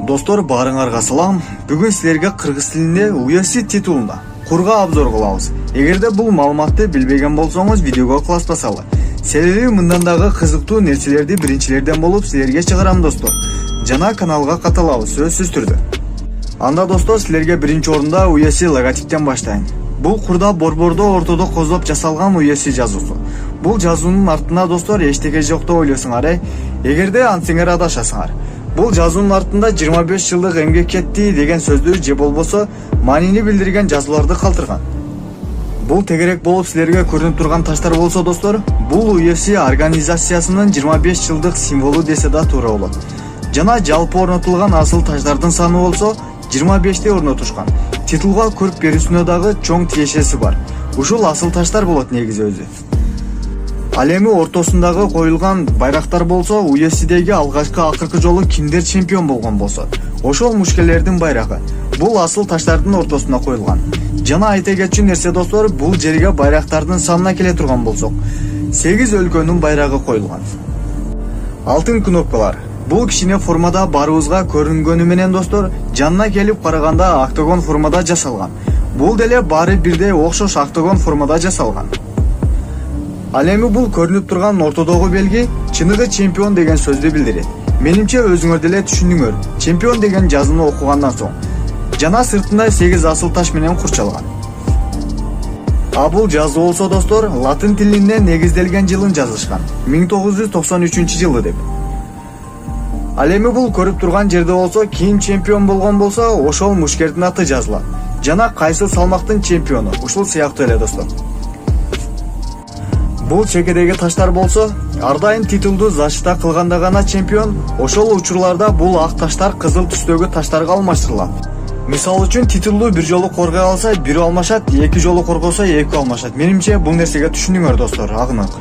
Достор, баарыңарга салам. Бүгүн силерге кыргыз тилинде UFC титулуна курга обзор кылабыз. Эгерде бул маалыматты билбеген болсоңуз, видеого ыкылас басалы. Себеби мындан дагы кызыктуу нерселерди биринчилерден болуп силерге чыгарам достор. Жана каналга катылабыз сөзсүз түрдө. Анда достор, силерге биринчи орунда UFC логотиптен баштайын. Бул курда борбордо ортодо коздоп жасалган UFC жазуусу. Бул жазуунун артында достор эчтеке жок деп ойлосуңар, эгерде антсеңер адашасыңар. Бул жазуунун артында 25 жылдык эмгек кетти деген сөздү же болбосо маанини билдирген жазууларды калтырган. Бул тегерек болуп силерге көрүнүп турган таштар болсо достор, бул UFC организациясынын 25 жылдык символу десе да туура болот. Жана жалпы орнотулган асыл таштардын саны болсо 25те орнотушкан. Титулга көрүп берүүсүнө дагы чоң тиешеси бар. Ушул асыл таштар болот негизи өзү. Ал эми ортосундагы коюлган байрактар болсо, UFC'деги алгачкы акыркы жолу кимдер чемпион болгон болсо, ошол мушкелердин байрагы. Бул асыл таштардын ортосуна коюлган. Жана айта кетчү нерсе достор, бул жерге байрактардын санына келе турган болсок, 8 өлкөнүн байрагы коюлган. Алтын кнопкалар. Бул кичине формада барыбызга көрүнгөнү менен достор, жанына келип караганда октагон формада жасалган. Бул деле баары бирдей окшош октагон формада жасалган. Ал эми бул көрүнүп турган ортодогу белги чыныгы чемпион деген сөздү билдирет. Менимче өзүңөр деле түшүндүңөр. Чемпион деген жазууну окугандан соң. Жана сыртында 8 асыл таш менен курчалган. А бул жазуу болсо достор, латын тилинде негизделген жылын жазышкан. 1993 жылы деп. Ал эми бул көрүп турган жерде болсо, ким чемпион болгон болсо, ошол мушкердин аты жазылат. Жана кайсы салмактын чемпиону, ушул сыяктуу эле достор. Бул чекедеги таштар болсо, ар дайым титулду защита кылганда гана чемпион, ошол учурларда бул ак таштар кызыл түстөгү таштарга алмаштырылат. Мисалы үчүн титулду бир жолу коргой алса, бири алмашат, эки жолу коргосо, эки алмашат. Менимче бул нерсеге түшүндүңөр достор, агынык.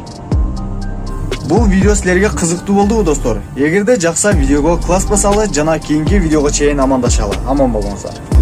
Бул видео силерге кызыктуу болдубу достор? Эгерде жакса видеого класс басалы, жана кийинки видеого чейин амандашалы. Аман болуңуздар.